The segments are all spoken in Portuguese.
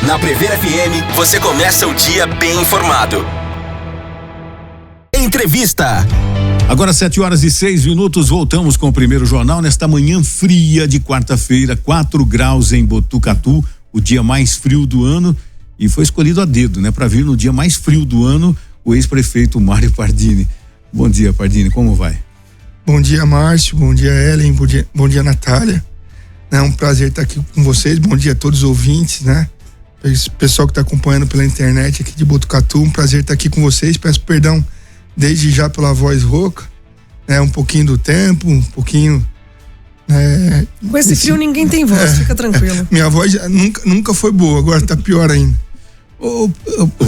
Na Prever FM, você começa o dia bem informado. Entrevista. Agora 7h06, voltamos com o primeiro jornal nesta manhã fria de quarta-feira, 4 graus em Botucatu, o dia mais frio do ano, e foi escolhido a dedo, né? Para vir no dia mais frio do ano, o ex-prefeito Mário Pardini. Bom dia, Pardini, como vai? Bom dia, Márcio, bom dia, Ellen, bom dia, Natália. É um prazer estar aqui com vocês, bom dia a todos os ouvintes, né? Esse pessoal que está acompanhando pela internet aqui de Botucatu, um prazer estar aqui com vocês, peço perdão desde já pela voz rouca, né? Um pouquinho do tempo, um pouquinho... Com esse frio ninguém tem voz, fica tranquilo. Minha voz nunca foi boa, agora tá pior ainda. O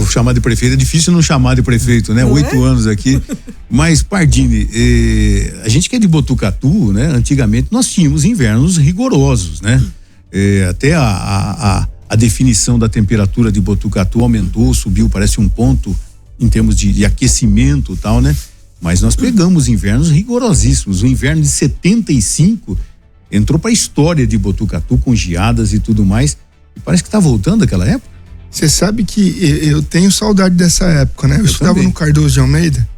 chamar de prefeito é difícil não chamar de prefeito, né? 8 anos aqui. Mas, Pardini, a gente que é de Botucatu, né? Antigamente nós tínhamos invernos rigorosos, né? Até a definição da temperatura de Botucatu aumentou, subiu, parece um ponto em termos de aquecimento e tal, né? Mas nós pegamos invernos rigorosíssimos. O inverno de 75 entrou para a história de Botucatu com geadas e tudo mais. E parece que tá voltando aquela época. Você sabe que eu tenho saudade dessa época, né? Eu estudava também no Cardoso de Almeida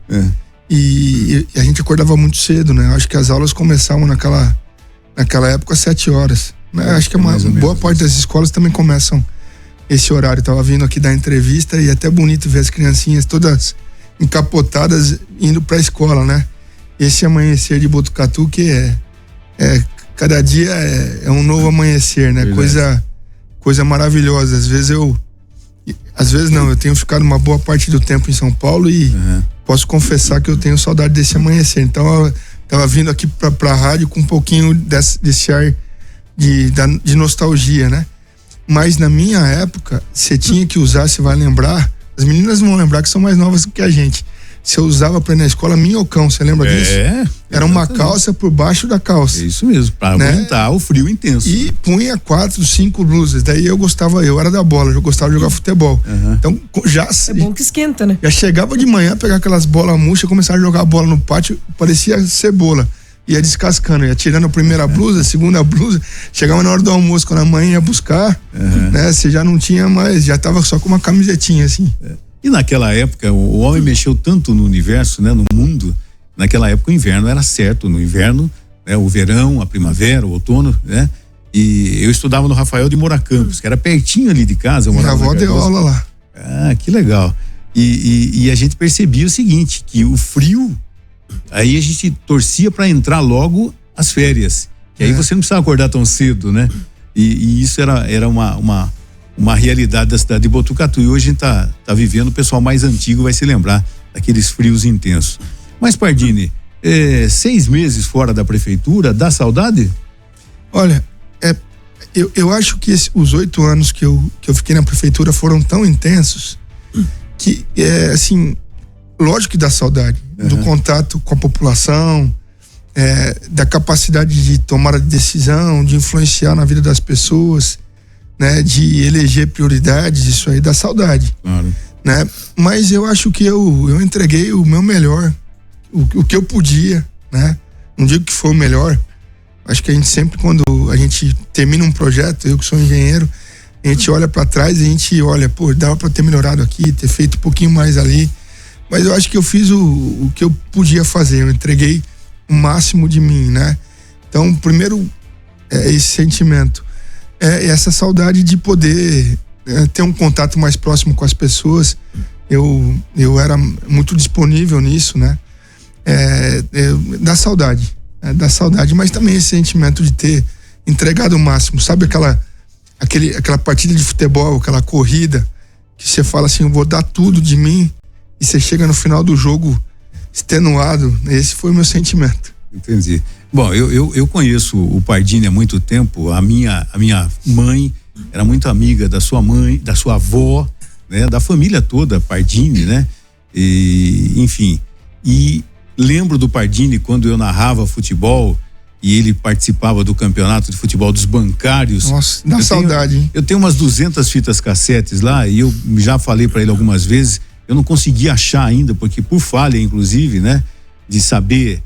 e a gente acordava muito cedo, né? Acho que as aulas começavam naquela época às 7 horas. Né? Acho que uma boa parte das escolas também começam esse horário. Eu tava vindo aqui dar entrevista e é até bonito ver as criancinhas todas encapotadas indo pra escola, né? Esse amanhecer de Botucatu que cada dia é um novo amanhecer, né? Coisa maravilhosa. Às vezes não, eu tenho ficado uma boa parte do tempo em São Paulo e posso confessar que eu tenho saudade desse amanhecer. Então eu tava vindo aqui pra rádio com um pouquinho desse ar de nostalgia, né? Mas na minha época, você tinha que usar, você vai lembrar, as meninas vão lembrar que são mais novas do que a gente. Você usava pra ir na escola minhocão, você lembra disso? Era uma calça por baixo da calça. É isso mesmo, pra aguentar o frio intenso. E punha 4, 5 blusas. Daí eu era da bola, eu gostava de jogar futebol. Então já... É bom que esquenta, né? Já chegava de manhã, pegar aquelas bolas murchas, começar a jogar bola no pátio, parecia cebola. Ia descascando, ia tirando a primeira blusa, a segunda blusa, chegava na hora do almoço, quando a mãe ia buscar, né? Você já não tinha mais, já tava só com uma camisetinha assim. E naquela época, o homem mexeu tanto no universo, né? No mundo, naquela época o inverno era certo, no inverno, né? O verão, a primavera, o outono, né? E eu estudava no Rafael de Moura Campos, que era pertinho ali de casa. Minha avó deu aula lá. Ah, que legal. E a gente percebia o seguinte, que o frio, aí a gente torcia para entrar logo as férias, que aí você não precisava acordar tão cedo, né? E isso era uma realidade da cidade de Botucatu, e hoje a gente tá vivendo, o pessoal mais antigo vai se lembrar daqueles frios intensos. Mas, Pardini, 6 meses fora da prefeitura, dá saudade? Olha, eu acho que os 8 anos que eu fiquei na prefeitura foram tão intensos que, assim, lógico que dá saudade do contato com a população, da capacidade de tomar a decisão, de influenciar na vida das pessoas, né, de eleger prioridades, isso aí dá saudade, né? Mas eu acho que eu entreguei o meu melhor, o que eu podia, né? Não digo que foi o melhor, acho que a gente sempre, quando a gente termina um projeto, eu que sou engenheiro, a gente olha para trás e a gente olha, pô, dava para ter melhorado aqui, ter feito um pouquinho mais ali, mas eu acho que eu fiz o que eu podia fazer, eu entreguei o máximo de mim, né? Então, primeiro, esse sentimento. Essa saudade de poder ter um contato mais próximo com as pessoas. Eu era muito disponível nisso, né? Dá saudade, mas também esse sentimento de ter entregado o máximo, sabe aquela partida de futebol, aquela corrida que você fala assim, eu vou dar tudo de mim, e você chega no final do jogo extenuado. Esse foi o meu sentimento. Entendi. Bom, eu conheço o Pardini há muito tempo. A minha mãe era muito amiga da sua mãe, da sua avó, né? Da família toda, Pardini, né? E, enfim, e lembro do Pardini quando eu narrava futebol e ele participava do campeonato de futebol dos bancários. Nossa, dá saudade, hein? Eu tenho umas 200 fitas cassetes lá e eu já falei para ele algumas vezes, eu não consegui achar ainda, porque por falha, inclusive, né? De saber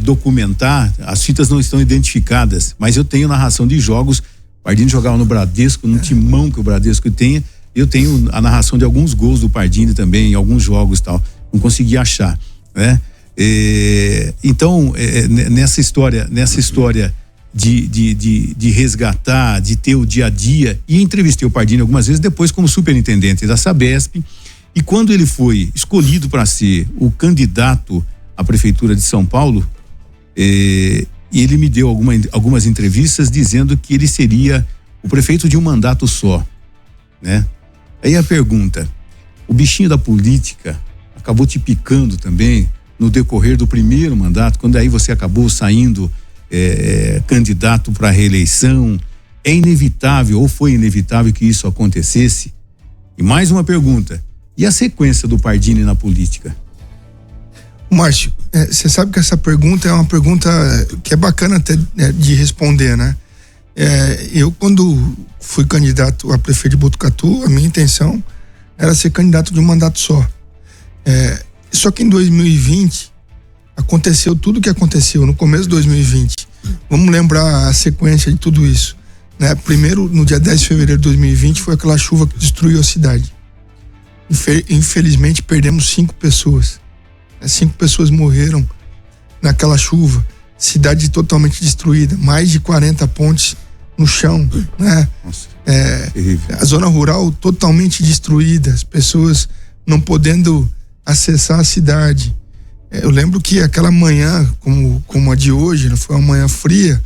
documentar, as fitas não estão identificadas, mas eu tenho narração de jogos Pardini jogava no Bradesco, num timão que o Bradesco tenha. Eu tenho a narração de alguns gols do Pardini também, em alguns jogos e tal. Não consegui achar, né? Então, nessa história de resgatar, de ter o dia a dia, e entrevistei o Pardini algumas vezes depois como superintendente da Sabesp, e quando ele foi escolhido para ser o candidato à prefeitura de São Paulo, ele me deu algumas entrevistas dizendo que ele seria o prefeito de um mandato só, né? Aí a pergunta, o bichinho da política acabou te picando também no decorrer do primeiro mandato, quando aí você acabou saindo candidato para reeleição? É inevitável ou foi inevitável que isso acontecesse? E mais uma pergunta, e a sequência do Pardini na política? Márcio, você sabe que essa pergunta é uma pergunta que é bacana até de responder, né? Eu, quando fui candidato a prefeito de Botucatu, a minha intenção era ser candidato de um mandato só. Só que em 2020 aconteceu tudo o que aconteceu no começo de 2020. Vamos lembrar a sequência de tudo isso, né? Primeiro, no dia 10 de fevereiro de 2020, foi aquela chuva que destruiu a cidade. Infelizmente, perdemos 5 pessoas. 5 pessoas morreram naquela chuva. Cidade totalmente destruída, mais de 40 pontes no chão, né? Nossa, a zona rural totalmente destruída, as pessoas não podendo acessar a cidade. Eu lembro que aquela manhã, como a de hoje, né, foi uma manhã fria,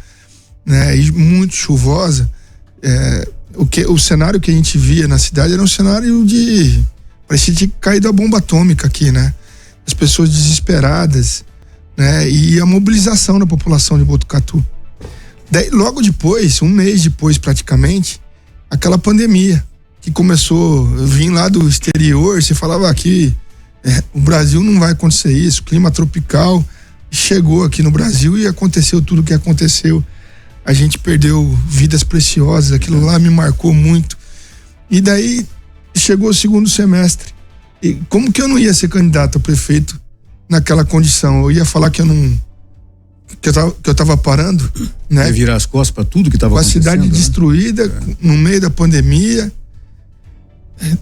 né, e muito chuvosa. O cenário que a gente via na cidade era um cenário parecia que tinha caído a bomba atômica aqui, né? As pessoas desesperadas, né? E a mobilização da população de Botucatu. Daí, logo depois, um mês depois praticamente, aquela pandemia que começou a vir lá do exterior. Você falava aqui, o Brasil não vai acontecer isso, clima tropical, chegou aqui no Brasil e aconteceu tudo o que aconteceu. A gente perdeu vidas preciosas, aquilo lá me marcou muito. E daí chegou o segundo semestre. E como que eu não ia ser candidato a prefeito naquela condição? Eu ia falar que eu tava parando, né? Ia virar as costas para tudo que estava acontecendo. Com a cidade destruída, no meio da pandemia.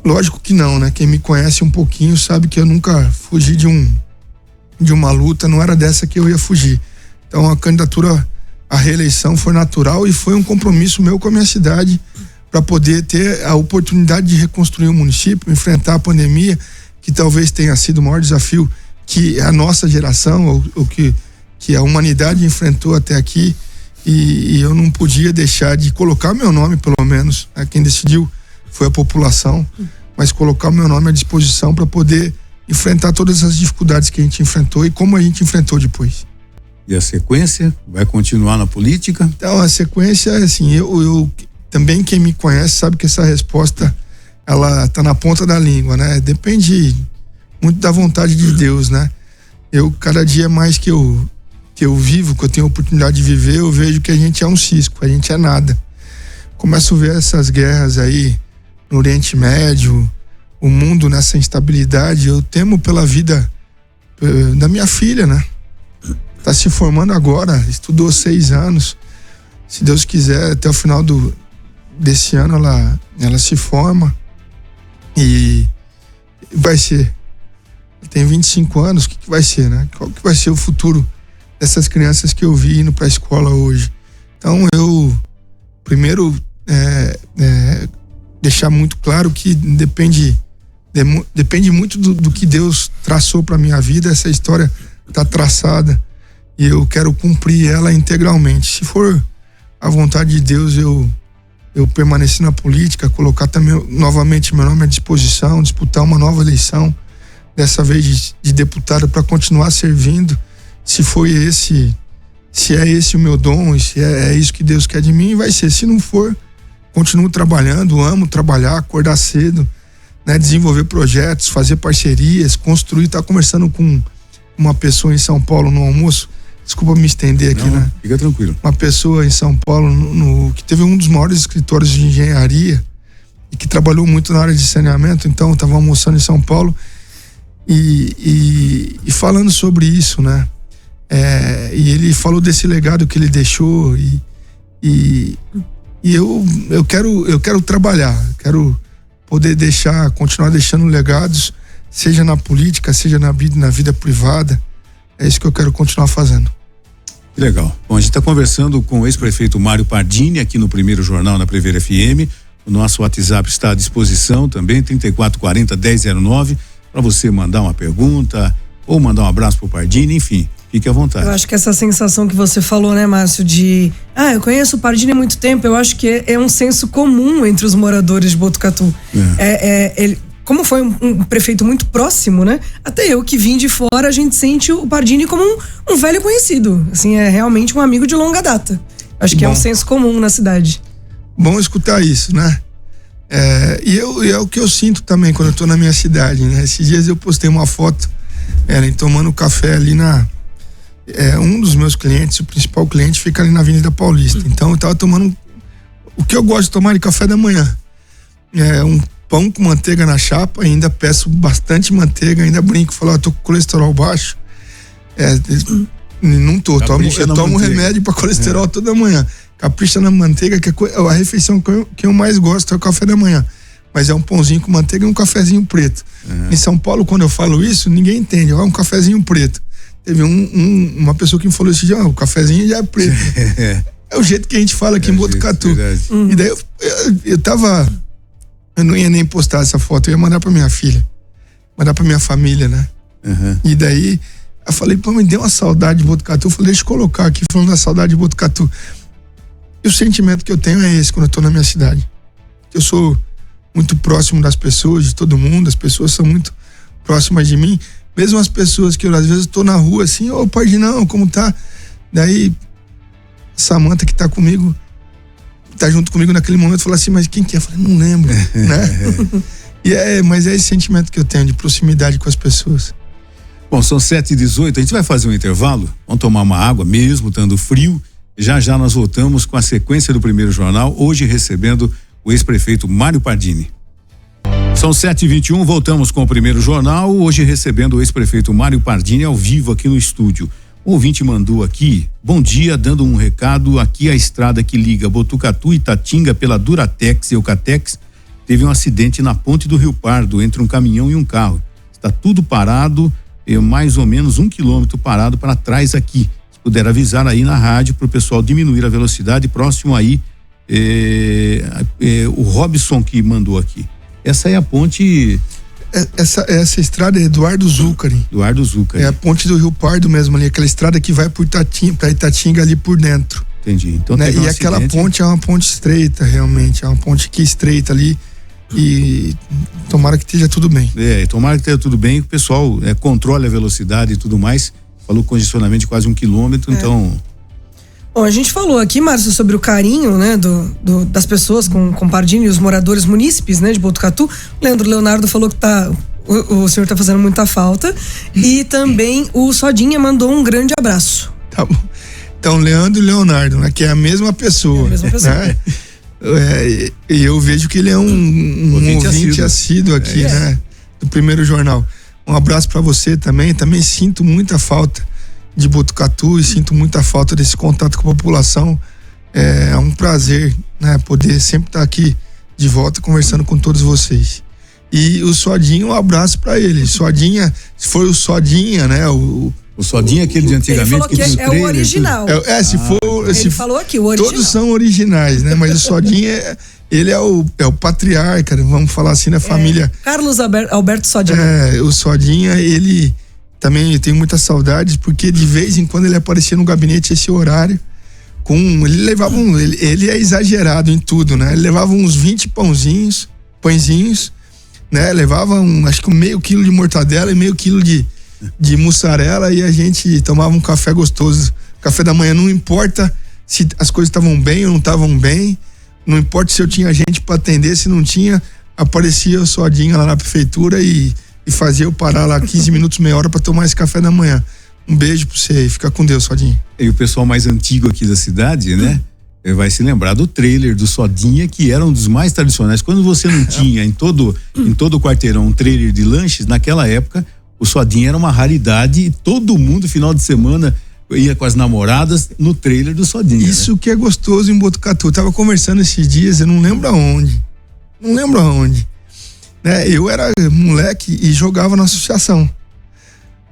Lógico que não, né? Quem me conhece um pouquinho sabe que eu nunca fugi de uma luta, não era dessa que eu ia fugir. Então a candidatura à reeleição foi natural e foi um compromisso meu com a minha cidade para poder ter a oportunidade de reconstruir o município, enfrentar a pandemia, que talvez tenha sido o maior desafio que a nossa geração, ou que a humanidade enfrentou até aqui, e eu não podia deixar de colocar meu nome, pelo menos, né? Quem decidiu foi a população, mas colocar o meu nome à disposição para poder enfrentar todas as dificuldades que a gente enfrentou e como a gente enfrentou depois. E a sequência? Vai continuar na política? Então, a sequência é assim, eu também, quem me conhece sabe que essa resposta, ela tá na ponta da língua, né? Depende muito da vontade de Deus, né? Cada dia mais que eu vivo, que eu tenho a oportunidade de viver, eu vejo que a gente é um cisco, a gente é nada. Começo a ver essas guerras aí no Oriente Médio, o mundo nessa instabilidade. Eu temo pela vida da minha filha, né? Tá se formando agora, estudou 6 anos. Se Deus quiser, até o final desse ano ela se forma e vai ser. Tem 25 anos, o que vai ser, né? Qual que vai ser o futuro dessas crianças que eu vi indo pra escola hoje? Então eu primeiro deixar muito claro que depende muito do que Deus traçou para minha vida. Essa história tá traçada e eu quero cumprir ela integralmente. Se for a vontade de Deus, eu permanecer na política, colocar também novamente meu nome à disposição, disputar uma nova eleição, dessa vez de deputado, para continuar servindo. Se é esse o meu dom, se é isso que Deus quer de mim, vai ser. Se não for, continuo trabalhando, amo trabalhar, acordar cedo, né, desenvolver projetos, fazer parcerias, construir. Tá conversando com uma pessoa em São Paulo no almoço, desculpa me estender aqui, não, né? Fica tranquilo. Uma pessoa em São Paulo que teve um dos maiores escritórios de engenharia e que trabalhou muito na área de saneamento. Então eu tava almoçando em São Paulo e falando sobre isso, né? E ele falou desse legado que ele deixou e E eu quero trabalhar, quero poder continuar deixando legados, seja na política, seja na vida privada. É isso que eu quero continuar fazendo. Legal. Bom, a gente está conversando com o ex-prefeito Mário Pardini aqui no Primeiro Jornal na Prever FM. O nosso WhatsApp está à disposição também, 3440-1009, para você mandar uma pergunta ou mandar um abraço pro Pardini, enfim, fique à vontade. Eu acho que essa sensação que você falou, né, Márcio, eu conheço o Pardini há muito tempo, eu acho que é um senso comum entre os moradores de Botucatu. Ele, como foi um prefeito muito próximo, né? Até eu que vim de fora, a gente sente o Pardini como um velho conhecido. Assim, é realmente um amigo de longa data. Acho que é um senso comum na cidade. Bom escutar isso, né? E é o que eu sinto também quando eu tô na minha cidade, né? Esses dias eu postei uma foto, tomando café ali um dos meus clientes, o principal cliente, fica ali na Avenida Paulista. Então eu tava tomando o que eu gosto de tomar de café da manhã. Um pão com manteiga na chapa, ainda peço bastante manteiga, ainda brinco, falo, tô com colesterol baixo. Não tô, eu tomo remédio para colesterol toda manhã. Capricha na manteiga, que é a refeição que eu mais gosto, é o café da manhã. Mas é um pãozinho com manteiga e um cafezinho preto. Em São Paulo, quando eu falo isso, ninguém entende, um cafezinho preto. Teve uma pessoa que me falou assim, o cafezinho já é preto. É o jeito que a gente fala aqui em Botucatu. E daí eu não ia nem postar essa foto, eu ia mandar pra minha filha, mandar pra minha família, né? E daí eu falei, me deu uma saudade de Botucatu. Eu falei, deixa eu colocar aqui falando da saudade de Botucatu. E o sentimento que eu tenho é esse quando eu tô na minha cidade. Eu sou muito próximo das pessoas, de todo mundo, as pessoas são muito próximas de mim, mesmo as pessoas que eu às vezes tô na rua assim, Pardinão, como tá? Daí Samanta, que tá comigo, tá junto comigo naquele momento, fala assim, mas quem que é? Eu falei, não lembro, né? Mas é esse sentimento que eu tenho de proximidade com as pessoas. Bom, são 7h18, a gente vai fazer um intervalo, vamos tomar uma água mesmo, estando frio. Já nós voltamos com a sequência do Primeiro Jornal, hoje recebendo o ex-prefeito Mário Pardini. São 7h21, voltamos com o Primeiro Jornal, hoje recebendo o ex-prefeito Mário Pardini ao vivo aqui no estúdio. O ouvinte mandou aqui, bom dia, dando um recado, aqui a estrada que liga Botucatu e Itatinga pela Duratex e Eucatex teve um acidente na ponte do Rio Pardo, entre um caminhão e um carro. Está tudo parado, mais ou menos 1 quilômetro parado para trás aqui. Se puder avisar aí na rádio para o pessoal diminuir a velocidade, próximo aí, o Robson que mandou aqui. Essa é a ponte... Essa estrada é Eduardo Zuccari. É a ponte do Rio Pardo mesmo ali, aquela estrada que vai para Itatinga ali por dentro. Entendi. Então, né? E aquela ponte é uma ponte estreita, realmente, é uma ponte que estreita ali e tomara que esteja tudo bem. Tomara que esteja tudo bem, que o pessoal controle a velocidade e tudo mais. Falou congestionamento de quase 1 quilômetro, então... Bom, a gente falou aqui, Márcio, sobre o carinho, né, das pessoas com Pardini e os moradores munícipes, né, de Botucatu. O Leonardo falou que o senhor tá fazendo muita falta. E também o Sodinha mandou um grande abraço. Tá bom. Então, Leandro e Leonardo, né, que é a mesma pessoa. Né? E eu vejo que ele é um ouvinte assíduo aqui, né, do Primeiro Jornal. Um abraço para você também. Também sinto muita falta de Botucatu e sinto muita falta desse contato com a população. É um prazer, né, poder sempre estar aqui de volta conversando com todos vocês. E o Sodinha, um abraço para ele. Sodinha, foi o Sodinha, né? O Sodinha, aquele de antigamente. Ele falou que é o original. Ele falou aqui, o original. Todos são originais, né? Mas o Sodinha, ele é o patriarca, vamos falar assim, da família. Carlos Alberto Sodinha. O Sodinha, ele... Também eu tenho muitas saudades, porque de vez em quando ele aparecia no gabinete esse horário, ele levava ele é exagerado em tudo, né? Ele levava uns 20 pãezinhos, né? Levava acho que meio quilo de mortadela e meio quilo de mussarela, e a gente tomava um café gostoso. Café da manhã, não importa se as coisas estavam bem ou não estavam bem, não importa se eu tinha gente para atender, se não tinha, aparecia o Sodinha lá na prefeitura e fazia eu parar lá 15 minutos, meia hora para tomar esse café da manhã. Um beijo pra você aí, fica com Deus, Sodinha. E o pessoal mais antigo aqui da cidade, né? Vai se lembrar do trailer do Sodinha, que era um dos mais tradicionais. Quando você não tinha em todo o quarteirão um trailer de lanches, naquela época o Sodinha era uma raridade e todo mundo, final de semana, ia com as namoradas no trailer do Sodinha. Isso, né? Que é gostoso em Botucatu. Eu tava conversando esses dias, eu não lembro aonde. Né? Eu era moleque e jogava na associação.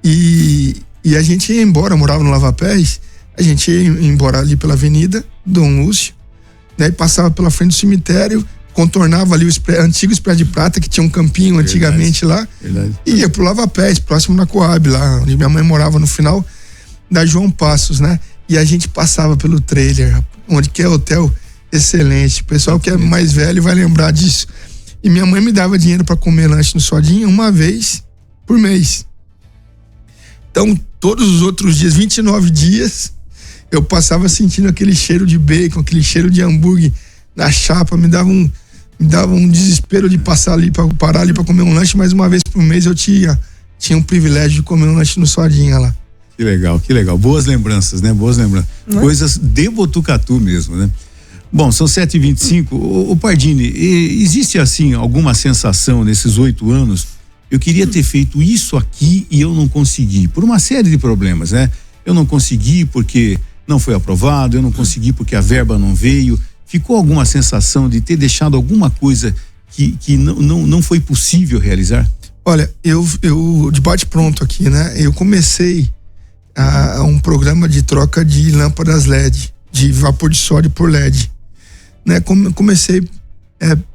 E a gente ia embora, morava no Lava Pés, a gente ia embora ali pela Avenida Dom Lúcio, né? E passava pela frente do cemitério, contornava ali o antigo Expresso de Prata, que tinha um campinho antigamente lá, e ia pro Lava Pés, próximo da Coab, lá onde minha mãe morava, no final da João Passos, né? E a gente passava pelo trailer, onde que é hotel excelente. O pessoal que é mais velho vai lembrar disso. E minha mãe me dava dinheiro para comer lanche no Sodinha uma vez por mês. Então, todos os outros dias, 29 dias, eu passava sentindo aquele cheiro de bacon, aquele cheiro de hambúrguer na chapa, me dava um desespero de parar ali para comer um lanche, mas uma vez por mês eu tinha um privilégio de comer um lanche no Sodinha lá. Que legal. Boas lembranças, né? Coisas de Botucatu mesmo, né? Bom, são 7h25. Ô Pardini, existe assim alguma sensação nesses 8 anos? Eu queria ter feito isso aqui e eu não consegui, por uma série de problemas, né? Eu não consegui porque não foi aprovado, eu não consegui porque a verba não veio. Ficou alguma sensação de ter deixado alguma coisa que não foi possível realizar? Olha, eu de bate pronto aqui, né? Eu comecei um programa de troca de lâmpadas LED, de vapor de sódio por LED, né? Comecei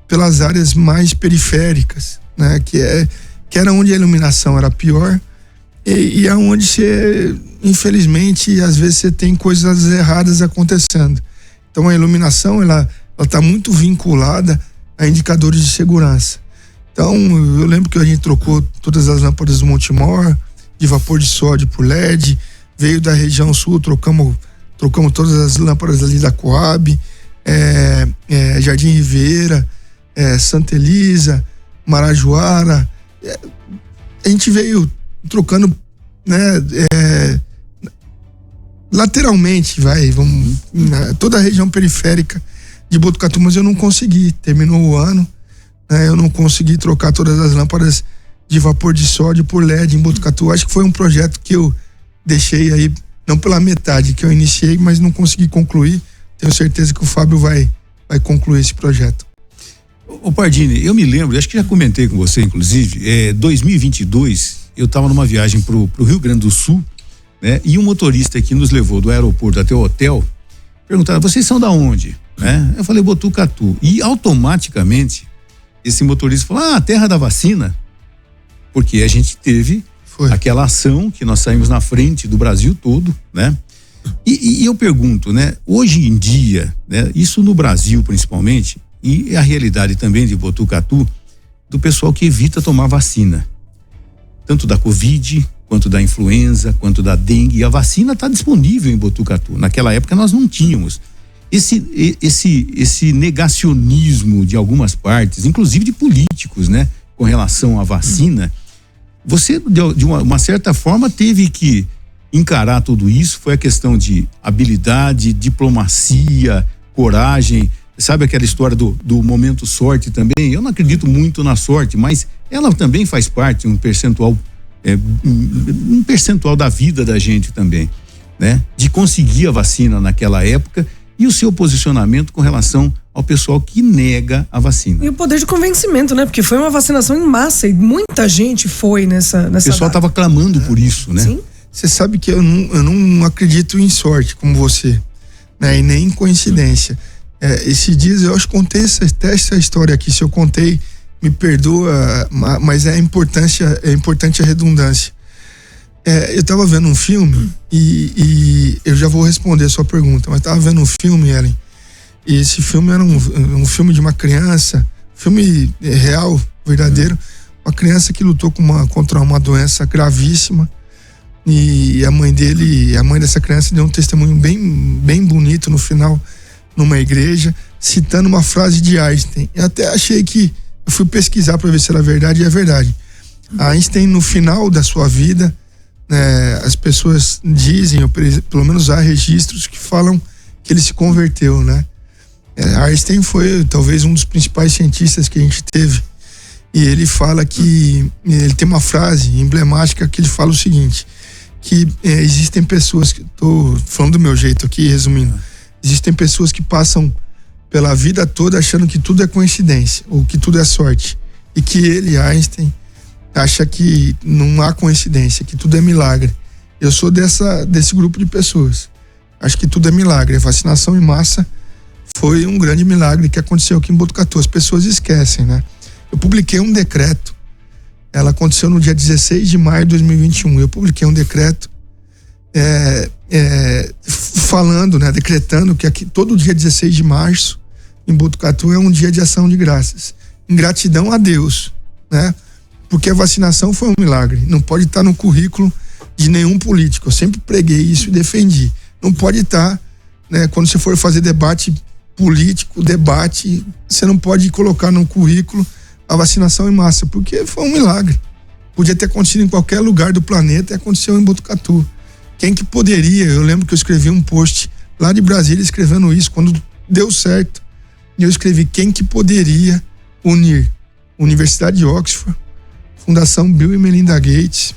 pelas áreas mais periféricas, né? Que era onde a iluminação era pior e aonde você, infelizmente, às vezes você tem coisas erradas acontecendo. Então a iluminação, ela tá muito vinculada a indicadores de segurança. Então eu lembro que a gente trocou todas as lâmpadas do Montemor de vapor de sódio por LED, veio da região sul, trocamos todas as lâmpadas ali da Coab, Jardim Ribeira, Santa Elisa, Marajoara. A gente veio trocando, né, lateralmente, toda a região periférica de Botucatu, mas eu não consegui. Terminou o ano, né, eu não consegui trocar todas as lâmpadas de vapor de sódio por LED em Botucatu. Acho que foi um projeto que eu deixei aí, não pela metade que eu iniciei, mas não consegui concluir. Tenho certeza que o Fábio vai concluir esse projeto. Ô Pardini, eu me lembro, acho que já comentei com você, inclusive, 2022, eu estava numa viagem pro Rio Grande do Sul, né? E um motorista que nos levou do aeroporto até o hotel, perguntaram, vocês são da onde? Né? Eu falei, Botucatu. E automaticamente, esse motorista falou, terra da vacina. Porque a gente teve aquela ação que nós saímos na frente do Brasil todo, né? E eu pergunto, né? Hoje em dia, né? Isso no Brasil principalmente, e a realidade também de Botucatu, do pessoal que evita tomar vacina. Tanto da Covid, quanto da influenza, quanto da dengue. A vacina está disponível em Botucatu. Naquela época nós não tínhamos. Esse negacionismo de algumas partes, inclusive de políticos, né? Com relação à vacina, você de uma certa forma teve que encarar tudo isso. Foi a questão de habilidade, diplomacia, coragem. Sabe aquela história do momento sorte também? Eu não acredito muito na sorte, mas ela também faz parte, um percentual da vida da gente também, né? De conseguir a vacina naquela época e o seu posicionamento com relação ao pessoal que nega a vacina. E o poder de convencimento, né? Porque foi uma vacinação em massa e muita gente foi nessa O pessoal estava clamando por isso, né? Sim. Você sabe que eu não acredito em sorte como você, né? E nem em coincidência. Esses dias eu acho que contei essa história aqui. Se eu contei, me perdoa, mas é importante a redundância. Eu tava vendo um filme e eu já vou responder a sua pergunta, mas tava vendo um filme, Ellen, e esse filme era um filme de uma criança, filme real, verdadeiro, uma criança que lutou contra uma doença gravíssima, e a mãe dessa criança deu um testemunho bem bonito no final, numa igreja, citando uma frase de Einstein. Eu até achei que, eu fui pesquisar para ver se era verdade, e é verdade. Einstein, no final da sua vida, as pessoas dizem, ou pelo menos há registros que falam que ele se converteu, né? Einstein foi talvez um dos principais cientistas que a gente teve, e ele fala que, ele tem uma frase emblemática que ele fala o seguinte, que existem pessoas, que tô falando do meu jeito aqui, resumindo, existem pessoas que passam pela vida toda achando que tudo é coincidência, ou que tudo é sorte, e que ele, Einstein, acha que não há coincidência, que tudo é milagre. Eu sou desse grupo de pessoas. Acho que tudo é milagre. A vacinação em massa foi um grande milagre que aconteceu aqui em Botucatu. As pessoas esquecem, né? Eu publiquei um decreto. Ela aconteceu no dia 16 de maio de 2021. Eu publiquei um decreto falando, né, decretando que aqui todo dia 16 de março em Botucatu é um dia de ação de graças. Em gratidão a Deus, né? Porque a vacinação foi um milagre. Não pode estar no currículo de nenhum político. Eu sempre preguei isso e defendi. Não pode estar, né, quando você for fazer debate político, você não pode colocar no currículo a vacinação em massa, porque foi um milagre. Podia ter acontecido em qualquer lugar do planeta e aconteceu em Botucatu. Quem que poderia? Eu lembro que eu escrevi um post lá de Brasília escrevendo isso, quando deu certo. E eu escrevi: quem que poderia unir Universidade de Oxford, Fundação Bill e Melinda Gates,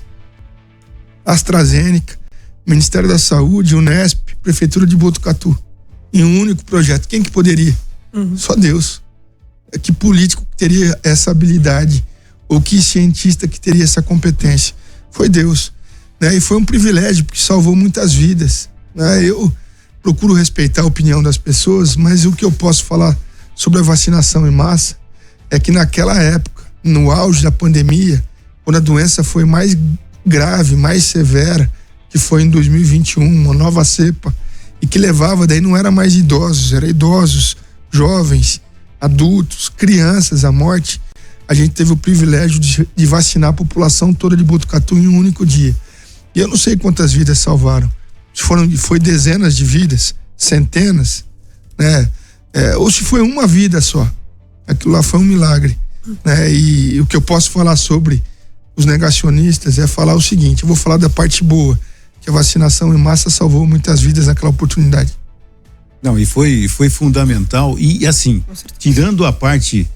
AstraZeneca, Ministério da Saúde, Unesp, Prefeitura de Botucatu, em um único projeto? Quem que poderia? Só Deus. Que político que teria essa habilidade, ou que cientista que teria essa competência? Foi Deus, né? E foi um privilégio, porque salvou muitas vidas, né? Eu procuro respeitar a opinião das pessoas, mas o que eu posso falar sobre a vacinação em massa é que naquela época, no auge da pandemia, quando a doença foi mais grave, mais severa, que foi em 2021, uma nova cepa, e que levava, daí não era mais idosos, era idosos, jovens, adultos, crianças à morte. A gente teve o privilégio de vacinar a população toda de Botucatu em um único dia. E eu não sei quantas vidas salvaram. Foi dezenas de vidas, centenas, né? Ou se foi uma vida só. Aquilo lá foi um milagre, né? E o que eu posso falar sobre os negacionistas é falar o seguinte: eu vou falar da parte boa, que a vacinação em massa salvou muitas vidas naquela oportunidade. Não, e foi fundamental. E assim, tirando a parte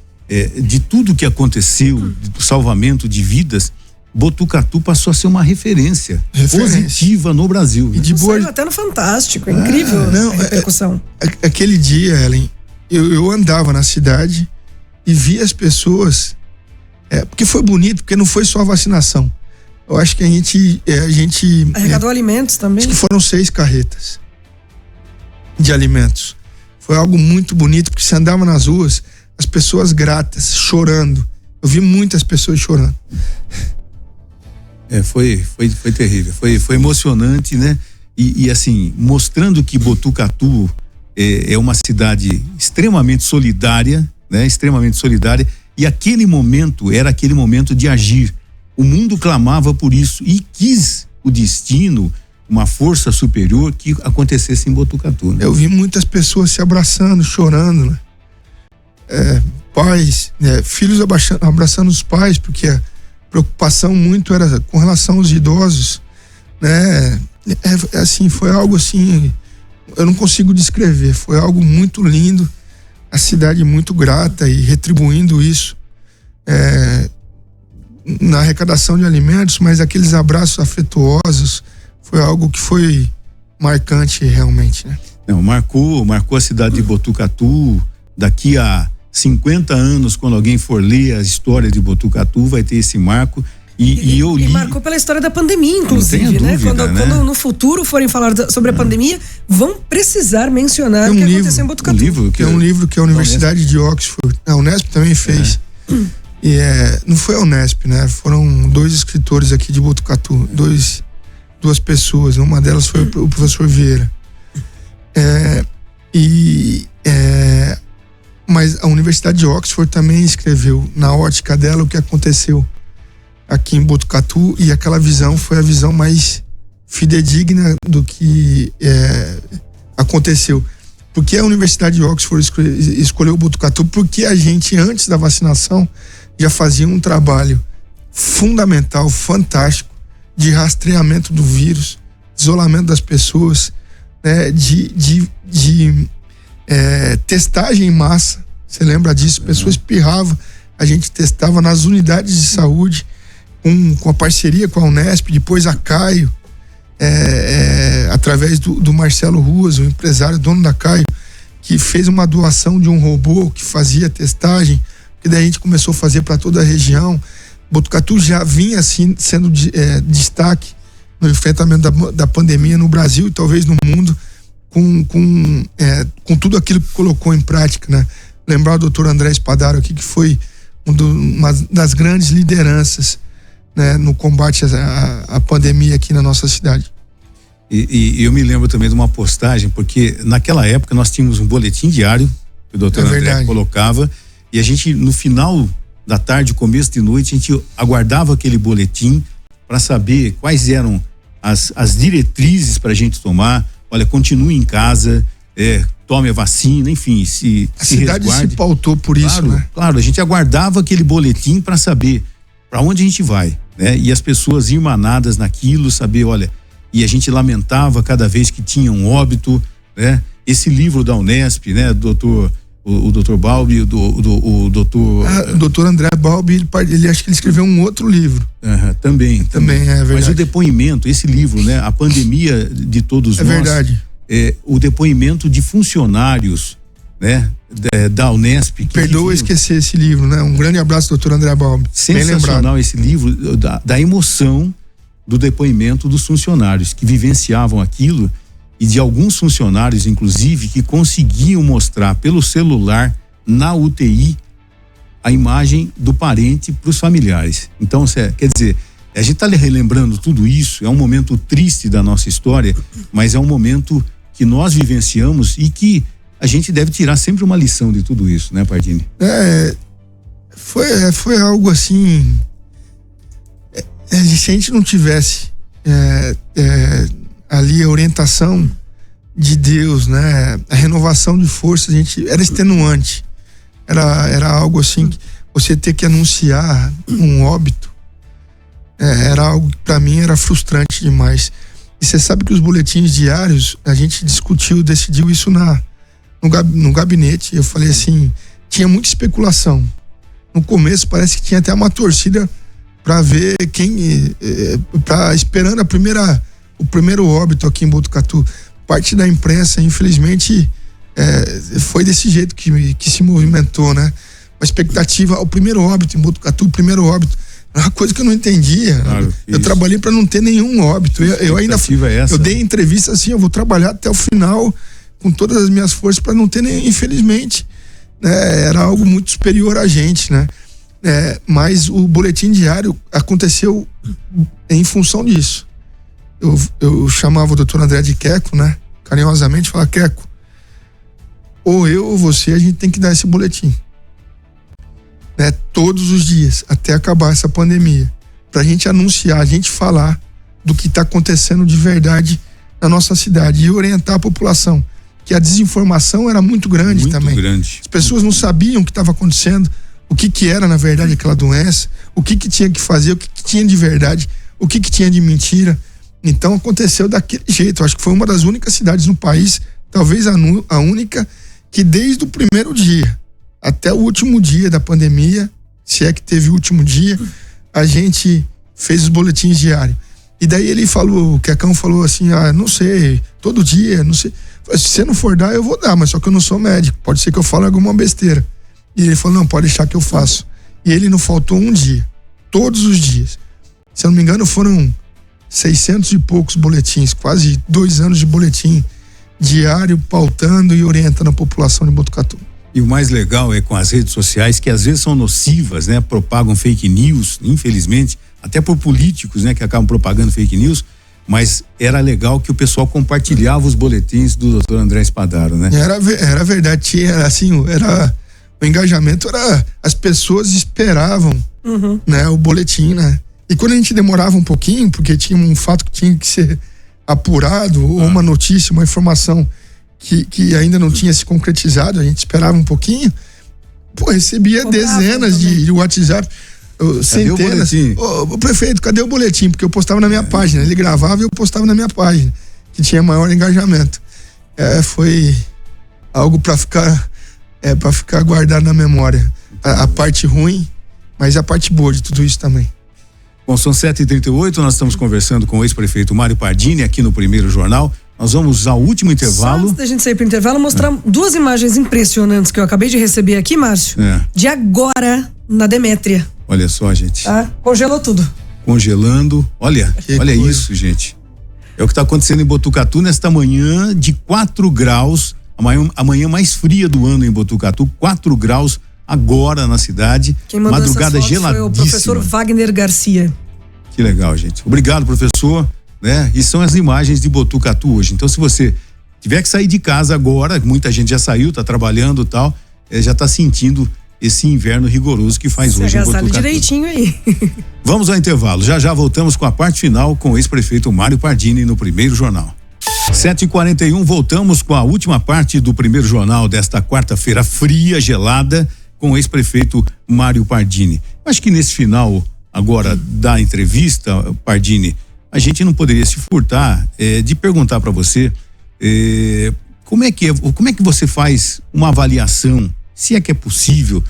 de tudo que aconteceu, do salvamento de vidas, Botucatu passou a ser uma referência positiva no Brasil. E de boa... até no Fantástico, é incrível a repercussão. Aquele dia, Ellen, eu andava na cidade e via as pessoas, porque foi bonito, porque não foi só a vacinação. Eu acho que a gente arrecadou alimentos também. Acho que foram 6 carretas de alimentos. Foi algo muito bonito, porque você andava nas ruas, as pessoas gratas, chorando. Eu vi muitas pessoas chorando. Foi terrível, foi emocionante, né? E assim, mostrando que Botucatu é uma cidade extremamente solidária, né? Extremamente solidária, e aquele momento era aquele momento de agir. O mundo clamava por isso e quis o destino, uma força superior, que acontecesse em Botucatu, né? Eu vi muitas pessoas se abraçando, chorando, né? Pais, filhos abraçando os pais, porque a preocupação muito era com relação aos idosos, né? Assim, foi algo assim, eu não consigo descrever, foi algo muito lindo, a cidade muito grata e retribuindo isso na arrecadação de alimentos, mas aqueles abraços afetuosos foi algo que foi marcante realmente, né? Não, marcou a cidade de Botucatu. Daqui a 50 anos, quando alguém for ler a história de Botucatu, vai ter esse marco. E eu li. E marcou pela história da pandemia, inclusive, né? Dúvida, quando no futuro forem falar sobre a pandemia, vão precisar mencionar o que aconteceu em Botucatu. É um livro que a Universidade de Oxford, a Unesp também fez. E não foi a Unesp, né? Foram 2 escritores aqui de Botucatu, duas pessoas, uma delas foi o professor Vieira. Mas a Universidade de Oxford também escreveu, na ótica dela, o que aconteceu aqui em Botucatu, e aquela visão foi a visão mais fidedigna do que aconteceu. Porque a Universidade de Oxford escolheu Botucatu? Porque a gente, antes da vacinação, já fazia um trabalho fundamental, fantástico, de rastreamento do vírus, isolamento das pessoas, né, de testagem em massa. Você lembra disso? Pessoas espirravam, a gente testava nas unidades de saúde, com a parceria com a Unesp, depois a Caio, através do Marcelo Ruas, o empresário, dono da Caio, que fez uma doação de um robô que fazia testagem, que daí a gente começou a fazer para toda a região. Botucatu já vinha assim sendo destaque no enfrentamento da pandemia no Brasil e talvez no mundo, com tudo aquilo que colocou em prática, né? Lembrar o doutor André Spadaro aqui, que foi uma das grandes lideranças, né, no combate à pandemia aqui na nossa cidade. E eu me lembro também de uma postagem, porque naquela época nós tínhamos um boletim diário que o doutor André colocava, e a gente, no final da tarde, começo de noite, a gente aguardava aquele boletim para saber quais eram as diretrizes para a gente tomar. Olha, continue em casa, tome a vacina, enfim, a cidade resguarde. Se pautou por isso, né? Claro, a gente aguardava aquele boletim para saber para onde a gente vai, né? E as pessoas irmanadas naquilo, saber, olha, e a gente lamentava cada vez que tinha um óbito, né? Esse livro da Unesp, né? O doutor Balbi, o doutor André Balbi, ele acho que ele escreveu um outro livro. Também é verdade. Mas o depoimento, esse livro, né? A pandemia de todos nós. É verdade. O depoimento de funcionários, né? Da Unesp. Perdoa esquecer esse livro, né? Um grande abraço, doutor André Balbi. Sensacional esse livro, da emoção do depoimento dos funcionários que vivenciavam aquilo, e de alguns funcionários, inclusive, que conseguiam mostrar pelo celular, na UTI, a imagem do parente para os familiares. Então, quer dizer, a gente está relembrando tudo isso, é um momento triste da nossa história, mas é um momento que nós vivenciamos e que a gente deve tirar sempre uma lição de tudo isso, né, Pardini? Foi algo assim, se a gente não tivesse ali a orientação de Deus, né? A renovação de força, a gente era extenuante. Era algo assim, que você ter que anunciar um óbito, era algo que para mim era frustrante demais. E você sabe que os boletins diários, a gente decidiu isso no gabinete. Eu falei assim, tinha muita especulação. No começo parece que tinha até uma torcida para ver esperando o primeiro óbito aqui em Botucatu. Parte da imprensa, infelizmente, foi desse jeito que se movimentou, né? Uma expectativa, o primeiro óbito em Botucatu, o primeiro óbito. Uma coisa que eu não entendia. Claro, eu trabalhei para não ter nenhum óbito. Eu ainda eu dei entrevista assim, eu vou trabalhar até o final com todas as minhas forças para não ter nenhum, infelizmente, né? Era algo muito superior a gente, né? Mas o boletim diário aconteceu em função disso. Eu chamava o doutor André de Queco, né? Carinhosamente, falava: Queco, ou eu ou você, a gente tem que dar esse boletim, né? Todos os dias, até acabar essa pandemia, pra gente anunciar, a gente falar do que tá acontecendo de verdade na nossa cidade e orientar a população, que a desinformação era muito grande também. As pessoas não sabiam o que estava acontecendo, o que era na verdade aquela doença, o que tinha que fazer, o que tinha de verdade, o que tinha de mentira. Então aconteceu daquele jeito. Eu acho que foi uma das únicas cidades no país, talvez a única, que desde o primeiro dia até o último dia da pandemia, se é que teve o último dia, a gente fez os boletins diários. E daí ele falou, o Quecão falou assim: não sei, todo dia, não sei. Se você não for dar, eu vou dar, mas só que eu não sou médico, pode ser que eu fale alguma besteira. E ele falou: não, pode deixar que eu faço. E ele não faltou um dia, todos os dias. Se eu não me engano, foram 600 e poucos boletins, quase 2 anos de boletim diário, pautando e orientando a população de Botucatu. E o mais legal é com as redes sociais, que às vezes são nocivas, né? Propagam fake news, infelizmente, até por políticos, né? Que acabam propagando fake news, mas era legal que o pessoal compartilhava os boletins do Dr. André Spadaro, né? Era verdade, tinha assim, o engajamento as pessoas esperavam, né? O boletim, né? E quando a gente demorava um pouquinho, porque tinha um fato que tinha que ser apurado, ou uma notícia, uma informação que ainda não tinha se concretizado, a gente esperava um pouquinho, recebia dezenas de WhatsApp, centenas. Ô, prefeito, cadê o boletim? Porque eu postava na minha página, ele gravava e eu postava na minha página, que tinha maior engajamento. Foi algo para ficar guardado na memória. A parte ruim, mas a parte boa de tudo isso também. Bom, são 7h38, nós estamos conversando com o ex-prefeito Mário Pardini aqui no Primeiro Jornal. Nós vamos ao último intervalo. Só antes da gente sair para o intervalo, mostrar duas imagens impressionantes que eu acabei de receber aqui, Márcio. De agora, na Demétria. Olha só, gente. Congelou tudo. Congelando. Olha isso, gente. É o que está acontecendo em Botucatu nesta manhã de 4 graus. A manhã mais fria do ano em Botucatu, 4 graus agora na cidade. Quem mandou madrugada essas fotos geladíssima. foi o professor Wagner Garcia. Que legal, gente. Obrigado, professor. Né? E são as imagens de Botucatu hoje. Então, se você tiver que sair de casa agora, muita gente já saiu, tá trabalhando e tal, já tá sentindo esse inverno rigoroso que faz hoje em Botucatu. Direitinho aí. Vamos ao intervalo. Já voltamos com a parte final com o ex-prefeito Mário Pardini no Primeiro Jornal. 7h41, voltamos com a última parte do Primeiro Jornal desta quarta-feira fria, gelada, com o ex-prefeito Mário Pardini. Acho que nesse final agora da entrevista, Pardini, a gente não poderia se furtar de perguntar para você como é que você faz uma avaliação, se é que é possível,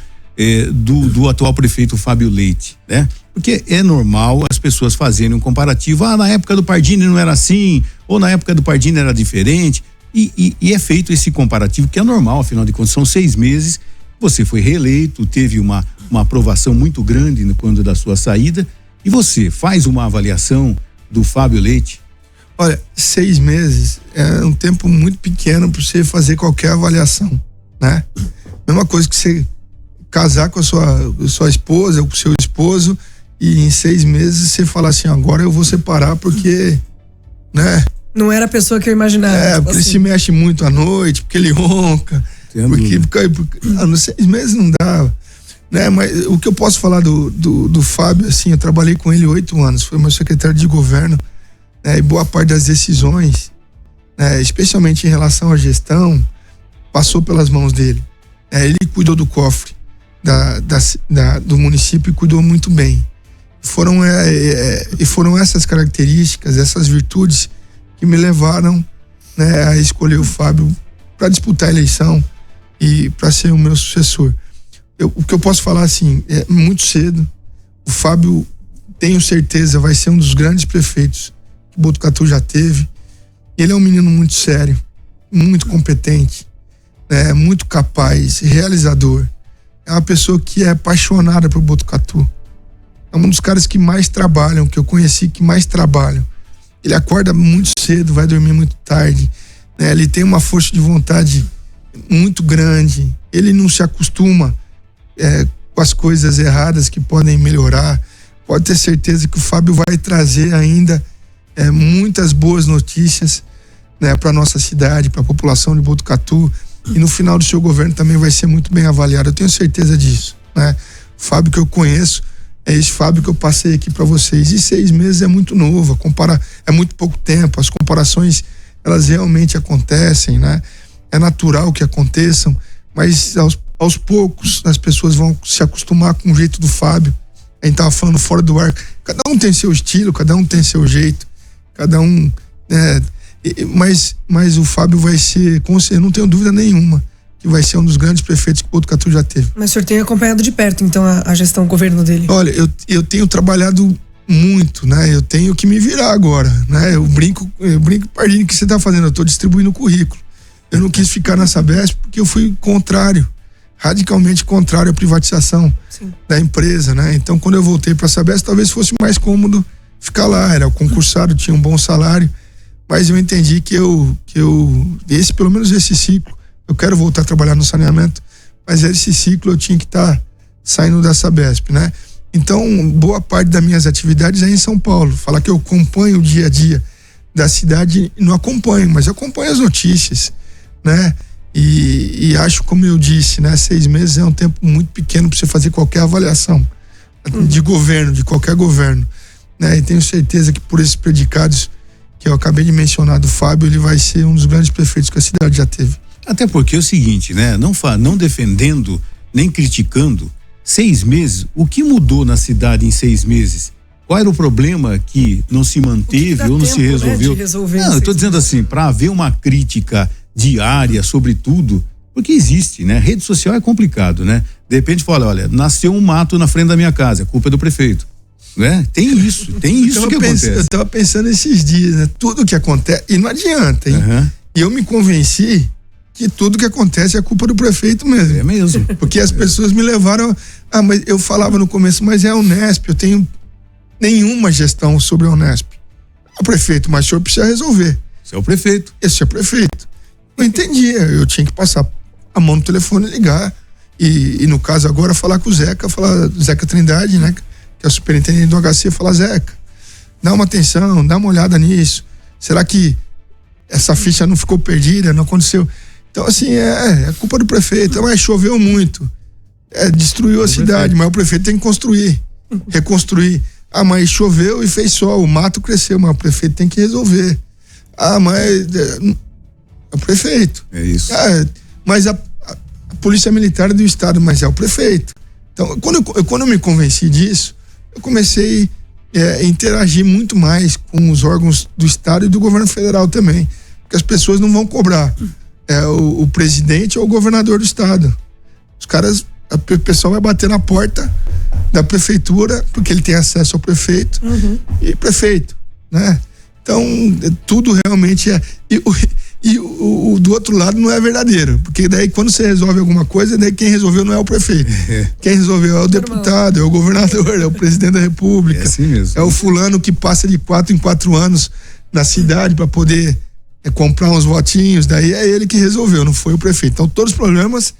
do atual prefeito Fábio Leite, né? Porque é normal as pessoas fazerem um comparativo, na época do Pardini não era assim, ou na época do Pardini era diferente, e é feito esse comparativo, que é normal, afinal de contas são 6 meses, você foi reeleito, teve uma aprovação muito grande quando da sua saída, e você faz uma avaliação do Fábio Leite? Olha, 6 meses é um tempo muito pequeno para você fazer qualquer avaliação, né? Mesma coisa que você casar com a sua esposa ou com o seu esposo e em 6 meses você falar assim, agora eu vou separar porque, né? Não era a pessoa que eu imaginava. Porque ele se mexe muito à noite, porque ele ronca, porque nos 6 meses não dá, né? Mas o que eu posso falar do Fábio, assim, eu trabalhei com ele 8 anos, foi meu secretário de governo, né? E boa parte das decisões, né, especialmente em relação à gestão, passou pelas mãos dele. Ele cuidou do cofre do município e cuidou muito bem. Foram essas características, essas virtudes que me levaram, né, a escolher o Fábio para disputar a eleição e para ser o meu sucessor. O que eu posso falar, assim, é muito cedo. O Fábio, tenho certeza, vai ser um dos grandes prefeitos que Botucatu já teve. Ele é um menino muito sério, muito competente, né, muito capaz, realizador. É uma pessoa que é apaixonada por Botucatu. É um dos caras que mais trabalham, que eu conheci, que mais trabalham. Ele acorda muito cedo, vai dormir muito tarde, né? Ele tem uma força de vontade muito grande. Ele não se acostuma com as coisas erradas que podem melhorar. Pode ter certeza que o Fábio vai trazer ainda muitas boas notícias, né, para nossa cidade, para a população de Botucatu. E no final do seu governo também vai ser muito bem avaliado. Eu tenho certeza disso, né? O Fábio que eu conheço é esse Fábio que eu passei aqui para vocês. E 6 meses é muito novo, é muito pouco tempo. As comparações, elas realmente acontecem, né? É natural que aconteçam, mas aos poucos as pessoas vão se acostumar com o jeito do Fábio. A gente tava falando fora do ar. Cada um tem seu estilo, cada um tem seu jeito, cada um, né? Mas o Fábio vai ser, eu não tenho dúvida nenhuma, que vai ser um dos grandes prefeitos que o Botucatu já teve. Mas o senhor tem acompanhado de perto, então, a gestão, o governo dele? Olha, eu tenho trabalhado muito, né? Eu tenho que me virar agora, né? Eu brinco, Pardini, o que você tá fazendo? Eu tô distribuindo o currículo. Eu não quis ficar na Sabesp porque eu fui radicalmente contrário à privatização, sim, da empresa, né? Então, quando eu voltei pra Sabesp, talvez fosse mais cômodo ficar lá. Era concursado, tinha um bom salário. Mas eu entendi que pelo menos esse ciclo, eu quero voltar a trabalhar no saneamento, mas esse ciclo eu tinha que estar saindo da Sabesp, né? Então, boa parte das minhas atividades é em São Paulo. Falar que eu acompanho o dia a dia da cidade, não acompanho, mas eu acompanho as notícias, né? E acho, como eu disse, né? 6 meses é um tempo muito pequeno para você fazer qualquer avaliação de governo, de qualquer governo, né? E tenho certeza que por esses predicados que eu acabei de mencionar do Fábio, ele vai ser um dos grandes prefeitos que a cidade já teve. Até porque é o seguinte, né? Não defendendo, nem criticando, 6 meses, o que mudou na cidade em 6 meses? Qual era o problema que não se manteve ou não se resolveu? Né, não, eu tô dizendo assim, para haver uma crítica diária sobre tudo, porque existe, né? Rede social é complicado, né? De repente fala, olha, nasceu um mato na frente da minha casa, a culpa é do prefeito. né? Tem isso que acontece. Eu tava pensando esses dias, né? Tudo que acontece, e não adianta, hein? E eu me convenci que tudo que acontece é culpa do prefeito mesmo. É mesmo. Porque as pessoas me levaram, mas eu falava no começo, mas é a Unesp, eu tenho nenhuma gestão sobre a Unesp. O prefeito, mas o senhor precisa resolver. Você é o prefeito. Esse é o prefeito. Eu entendia, eu tinha que passar a mão no telefone e ligar. E no caso agora, falar com o Zeca, Zeca Trindade, né? Que é o superintendente do HC, falar, Zeca, dá uma atenção, dá uma olhada nisso. Será que essa ficha não ficou perdida, não aconteceu? Então, assim, é culpa do prefeito. Mas choveu muito. Destruiu a cidade, mas o prefeito tem que construir, reconstruir. Mas choveu e fez sol, o mato cresceu, mas o prefeito tem que resolver. Mas é o prefeito. É isso. Mas a Polícia Militar do Estado, mas é o prefeito. Então, quando eu me convenci disso, eu comecei a interagir muito mais com os órgãos do Estado e do governo federal também. Porque as pessoas não vão cobrar o presidente ou o governador do Estado. O pessoal vai bater na porta da prefeitura, porque ele tem acesso ao prefeito e prefeito, né? Então, tudo realmente e o do outro lado não é verdadeiro, porque daí quando você resolve alguma coisa, daí quem resolveu não é o prefeito. Quem resolveu é o deputado, é o governador, é o presidente da República. É assim mesmo. É o fulano que passa de 4 em 4 anos na cidade para poder comprar uns votinhos, daí é ele que resolveu, não foi o prefeito. Então, todos os problemas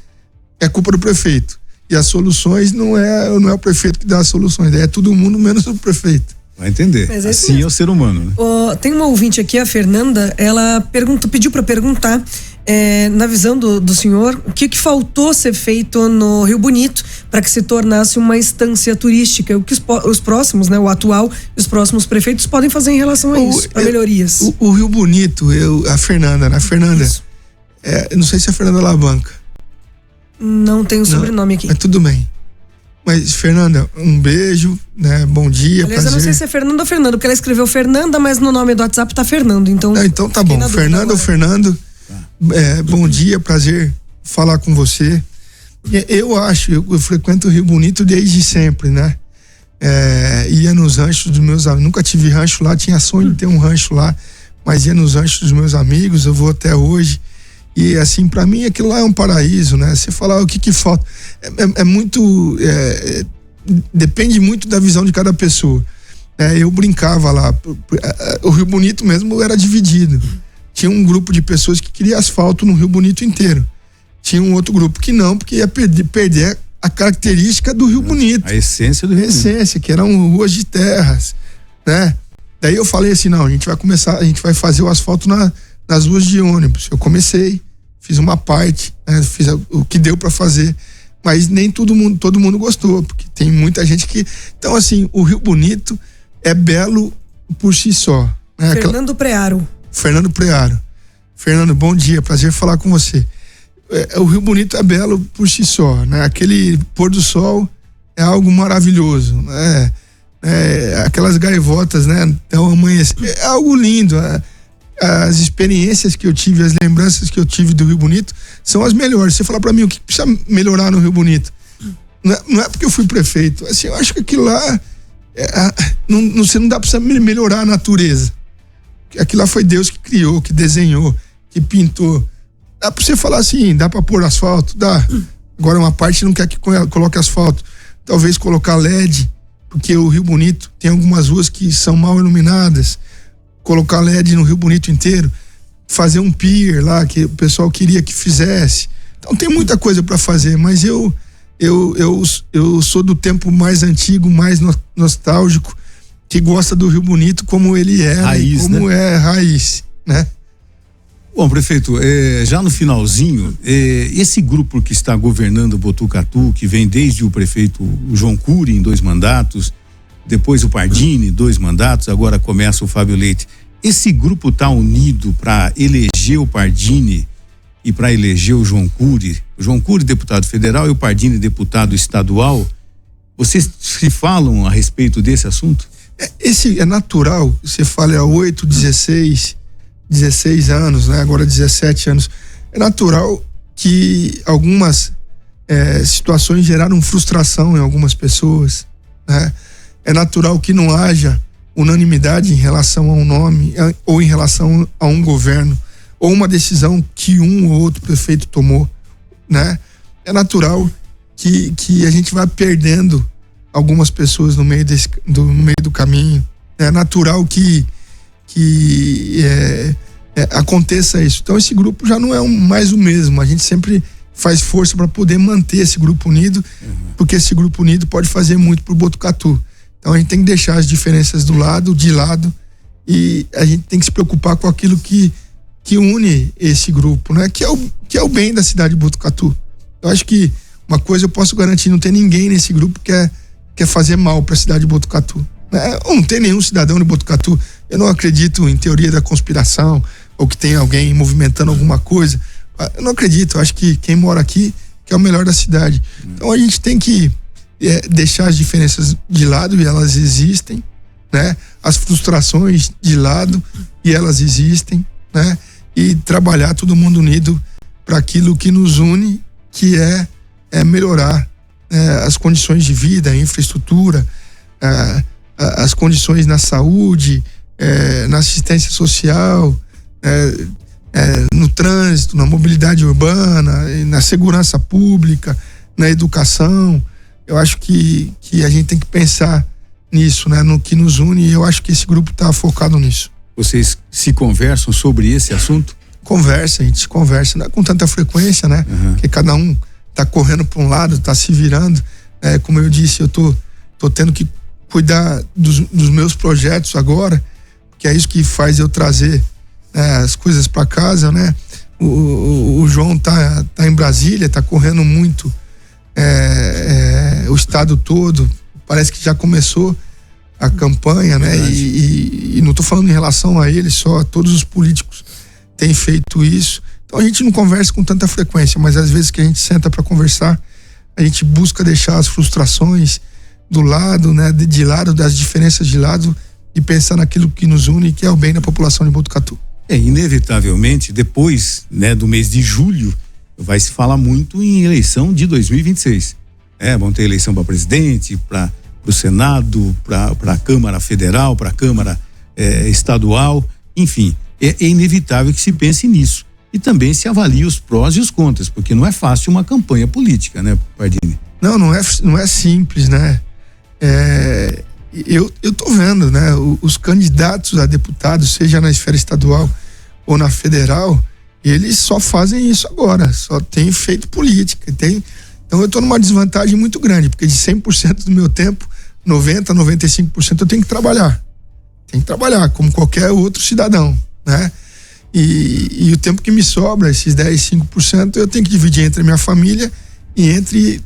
é culpa do prefeito. E as soluções não é o prefeito que dá as soluções, daí é todo mundo menos o prefeito. Vai entender. Assim é o ser humano, né? Tem uma ouvinte aqui, a Fernanda, ela pediu para perguntar, na visão do senhor, o que faltou ser feito no Rio Bonito para que se tornasse uma estância turística, o que os próximos, né, o atual e os próximos prefeitos podem fazer em relação a isso, para melhorias. O Rio Bonito, a Fernanda, né? Fernanda, não sei se é a Fernanda Alavanca. Não tem o sobrenome aqui. Mas tudo bem. Mas, Fernanda, um beijo, né? Bom dia, aliás, prazer. Eu não sei se é Fernanda ou Fernando, porque ela escreveu Fernanda, mas no nome do WhatsApp tá Fernando, então... Então tá bom, Fernanda ou Fernando, bom dia, prazer falar com você. Eu frequento o Rio Bonito desde sempre, né? Ia nos ranchos dos meus amigos, nunca tive rancho lá, tinha sonho de ter um rancho lá, mas ia nos ranchos dos meus amigos, eu vou até hoje. E assim, pra mim aquilo lá é um paraíso, né? Você falar o que falta, depende muito da visão de cada pessoa. Eu brincava lá, o Rio Bonito mesmo era dividido. Tinha um grupo de pessoas que queria asfalto no Rio Bonito inteiro. Tinha um outro grupo que não, porque ia perder a característica do Rio Bonito. A essência do Rio Bonito. A essência, que eram ruas de terras, né? Daí eu falei assim, não, a gente vai fazer o asfalto nas ruas de ônibus. Eu comecei, fiz uma parte, né, fiz o que deu para fazer, mas nem todo mundo gostou, porque tem muita gente que... Então, assim, o Rio Bonito é belo por si só. Né? Fernando Prearo. Fernando, bom dia, prazer falar com você. O Rio Bonito é belo por si só, né? Aquele pôr do sol é algo maravilhoso, né? Aquelas gaivotas, né? Então, amanhecer, é algo lindo. As experiências que eu tive, as lembranças que eu tive do Rio Bonito são as melhores. Você falar pra mim o que precisa melhorar no Rio Bonito, não é porque eu fui prefeito, assim, eu acho que aquilo lá você não dá pra melhorar a natureza. Aquilo lá foi Deus que criou, que desenhou, que pintou. Dá pra você falar assim, dá pra pôr asfalto? Dá. Agora uma parte não quer que coloque asfalto. Talvez colocar LED, porque o Rio Bonito tem algumas ruas que são mal iluminadas. Colocar LED no Rio Bonito inteiro, fazer um pier lá que o pessoal queria que fizesse. Então tem muita coisa para fazer, mas eu sou do tempo mais antigo, mais nostálgico, que gosta do Rio Bonito como ele é, raiz, como né? É raiz, né? Bom, prefeito, já no finalzinho, esse grupo que está governando Botucatu, que vem desde o prefeito João Cury em 2 mandatos, depois o Pardini, 2 mandatos, agora começa o Fábio Leite. Esse grupo está unido para eleger o Pardini e para eleger o João Cury? O João Cury, deputado federal, e o Pardini, deputado estadual. Vocês se falam a respeito desse assunto? Esse é natural, você fala há 8, 16 anos, né? Agora 17 anos. É natural que algumas situações geraram frustração em algumas pessoas, né? é natural que não haja unanimidade em relação a um nome ou em relação a um governo ou uma decisão que um ou outro prefeito tomou, né? É natural que a gente vá perdendo algumas pessoas no meio do caminho. É natural que aconteça isso. Então esse grupo já não é mais o mesmo. A gente sempre faz força para poder manter esse grupo unido, porque esse grupo unido pode fazer muito pro Botucatu. Então a gente tem que deixar as diferenças de lado, e a gente tem que se preocupar com aquilo que une esse grupo, né? Que é o bem da cidade de Botucatu. Eu acho que uma coisa eu posso garantir, não tem ninguém nesse grupo que quer fazer mal para a cidade de Botucatu. Não tem nenhum cidadão de Botucatu. Eu não acredito em teoria da conspiração ou que tem alguém movimentando alguma coisa. Eu não acredito. Eu acho que quem mora aqui quer o melhor da cidade. Então a gente tem que deixar as diferenças de lado, e elas existem, né? As frustrações de lado, e elas existem, né? E trabalhar todo mundo unido para aquilo que nos une, que é melhorar as condições de vida, a infraestrutura, as condições na saúde, na assistência social, no trânsito, na mobilidade urbana, na segurança pública, na educação. Eu acho que a gente tem que pensar nisso, né? No que nos une, e eu acho que esse grupo está focado nisso. Vocês se conversam sobre esse assunto? A gente se conversa, não é com tanta frequência, né? Porque cada um tá correndo para um lado, tá se virando. Como eu disse, eu tô tendo que cuidar dos meus projetos agora, que é isso que faz eu trazer as coisas para casa, né? O João tá em Brasília, tá correndo muito o estado todo. Parece que já começou a campanha, né? E não tô falando em relação a ele só, todos os políticos têm feito isso. Então a gente não conversa com tanta frequência, mas às vezes que a gente senta para conversar, a gente busca deixar as frustrações do lado, né? De lado, das diferenças de lado, e pensar naquilo que nos une, que é o bem da população de Botucatu. Inevitavelmente, depois, né, do mês de julho, vai se falar muito em eleição de 2026. Vão ter eleição para presidente, para o Senado, para a Câmara Federal, para a Câmara Estadual, enfim, é inevitável que se pense nisso. E também se avalie os prós e os contras, porque não é fácil uma campanha política, né, Pardini? Não é simples, né? Eu tô vendo, né? Os candidatos a deputados, seja na esfera estadual ou na federal, eles só fazem isso agora, só tem feito política, então eu tô numa desvantagem muito grande, porque de 100% do meu tempo, 90%, 95% eu tenho que trabalhar. Como qualquer outro cidadão, né? E o tempo que me sobra, esses 10%, 5%, eu tenho que dividir entre a minha família e entre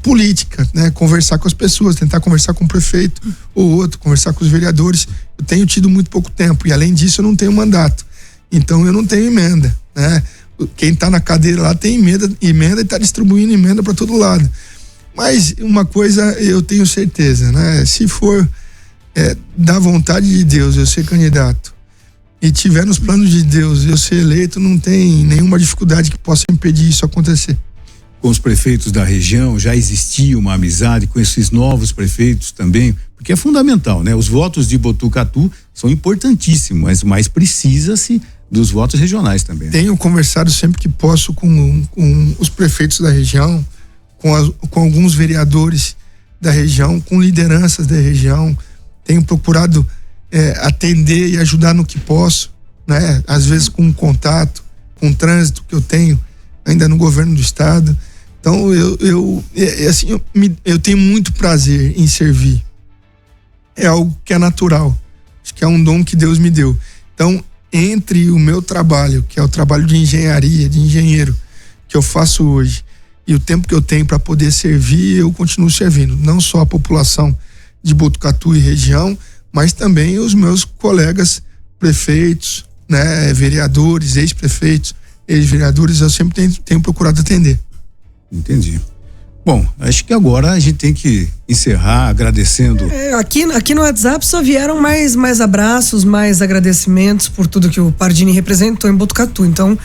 política, né? Conversar com as pessoas, tentar conversar com o prefeito ou outro, conversar com os vereadores. Eu tenho tido muito pouco tempo, e além disso eu não tenho mandato, então eu não tenho emenda, né? Quem tá na cadeira lá tem emenda e tá distribuindo emenda para todo lado. Mas uma coisa eu tenho certeza, né? Se for da vontade de Deus eu ser candidato e tiver nos planos de Deus eu ser eleito, não tem nenhuma dificuldade que possa impedir isso acontecer. Com os prefeitos da região já existia uma amizade com esses novos prefeitos também, porque é fundamental, né? Os votos de Botucatu são importantíssimos, mas precisa-se dos votos regionais também. Tenho conversado sempre que posso com os prefeitos da região, com alguns vereadores da região, com lideranças da região. Tenho procurado atender e ajudar no que posso, né? Às vezes com contato, com o trânsito que eu tenho ainda no governo do estado. Então eu tenho muito prazer em servir. É algo que é natural. Acho que é um dom que Deus me deu. Então, entre o meu trabalho, que é o trabalho de engenharia, de engenheiro, que eu faço hoje, e o tempo que eu tenho para poder servir, eu continuo servindo. Não só a população de Botucatu e região, mas também os meus colegas prefeitos, né, vereadores, ex-prefeitos, ex-vereadores, eu sempre tenho procurado atender. Entendi. Bom, acho que agora a gente tem que encerrar agradecendo. Aqui no WhatsApp só vieram mais abraços, mais agradecimentos por tudo que o Pardini representou em Botucatu. Então,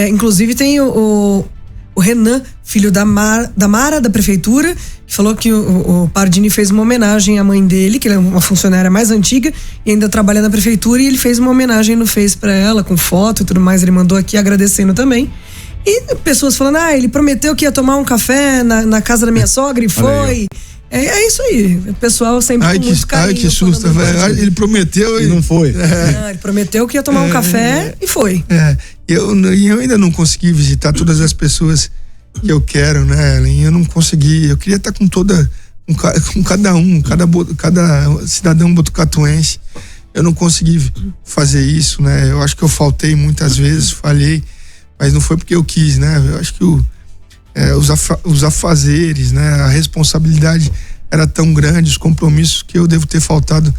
inclusive tem o o Renan, filho da Mara, da prefeitura, que falou que o Pardini fez uma homenagem à mãe dele, que ele é uma funcionária mais antiga e ainda trabalha na prefeitura, e ele fez uma homenagem no Face pra ela, com foto e tudo mais. Ele mandou aqui agradecendo também. E pessoas falando, ele prometeu que ia tomar um café na casa da minha sogra e foi. É isso aí. O pessoal sempre com muito carinho. Ai, que susto, velho. Ele prometeu e não foi. Ele prometeu que ia tomar um café e foi. Eu ainda não consegui visitar todas as pessoas que eu quero, né, Ellen? Eu não consegui. Eu queria estar com cada cidadão botucatuense. Eu não consegui fazer isso, né? Eu acho que eu faltei muitas vezes, falhei, mas não foi porque eu quis, né? Eu acho que os afazeres, né? A responsabilidade era tão grande, os compromissos, que eu devo ter faltado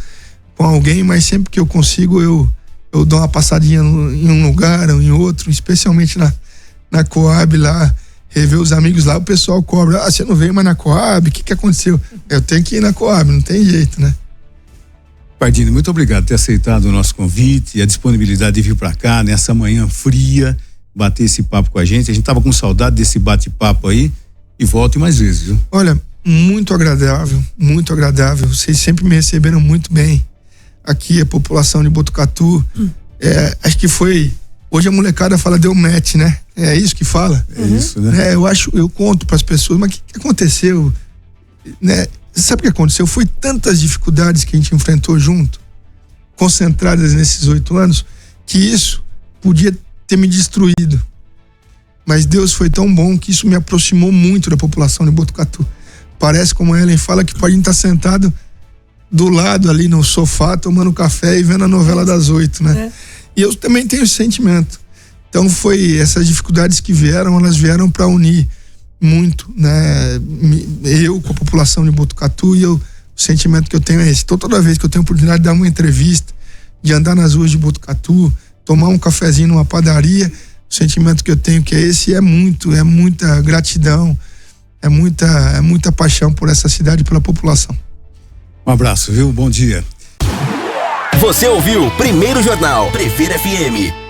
com alguém, mas sempre que eu consigo, eu dou uma passadinha em um lugar ou em outro, especialmente na Coab lá, rever os amigos lá, o pessoal cobra, você não veio mais na Coab, o que aconteceu? Eu tenho que ir na Coab, não tem jeito, né? Pardini, muito obrigado por ter aceitado o nosso convite e a disponibilidade de vir para cá nessa manhã fria, bater esse papo com a gente. A gente tava com saudade desse bate-papo aí, e volte mais vezes, viu? Olha, muito agradável, vocês sempre me receberam muito bem aqui, a população de Botucatu. Acho que hoje a molecada fala deu match, né? É isso que fala? É isso, né? Eu conto para as pessoas, mas o que aconteceu, né? Sabe o que aconteceu? Foi tantas dificuldades que a gente enfrentou junto, concentradas nesses 8 anos, que isso podia ter me destruído. Mas Deus foi tão bom que isso me aproximou muito da população de Botucatu. Parece, como a Ellen fala, que pode estar sentado do lado ali no sofá, tomando café e vendo a novela das 8, né? E eu também tenho esse sentimento. Então essas dificuldades que elas vieram para unir muito, né? Eu com a população de Botucatu, e o sentimento que eu tenho é esse. Então, toda vez que eu tenho a oportunidade de dar uma entrevista, de andar nas ruas de Botucatu, tomar um cafezinho numa padaria, o sentimento que eu tenho que é esse, é muita gratidão, é muita paixão por essa cidade e pela população. Um abraço, viu? Bom dia. Você ouviu Primeiro Jornal Prefeira FM.